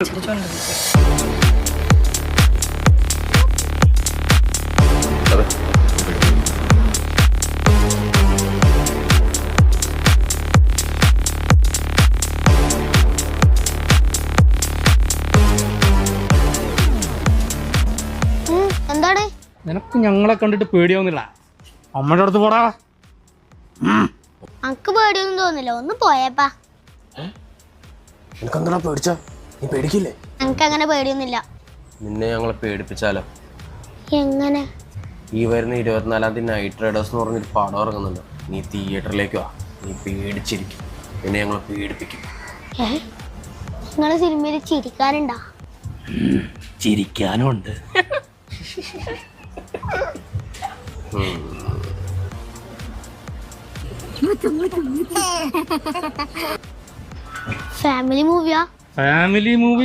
എന്താണ് നിനക്ക് ഞങ്ങളെ കണ്ടിട്ട് പേടിയാവുന്നില്ല. അമ്മയുടെ അടുത്ത് പോടാ. അനക്ക് പേടിയൊന്നും തോന്നില്ല, ഒന്ന് പോയേപ്പാ. നിനക്കെന്താ പേടിച്ച? നീ പേടിക്കില്ലേ? അനക്ക് അങ്ങനെ പേടിയൊന്നുമില്ല. നിന്നെ ഞങ്ങളെ പേടിപ്പിച്ചാലോ? എങ്ങനെ? ഈ വരുന്ന 24-ാം തീയതി നൈറ്റ് റൈഡേഴ്സ് എന്ന് പറഞ്ഞൊരു പടം ഇറങ്ങുന്നുണ്ട്. നീ തിയേറ്ററിലേക്ക് വാ. നീ പേടിച്ചിരിക്കും. നിന്നെ ഞങ്ങളെ പേടിപ്പിക്കും. നിങ്ങളെ സിനിമയിൽ ചിരിക്കാനുണ്ടാ? ചിരിക്കാനും ഉണ്ട്. ഫാമിലി മൂവിയാ? Family movie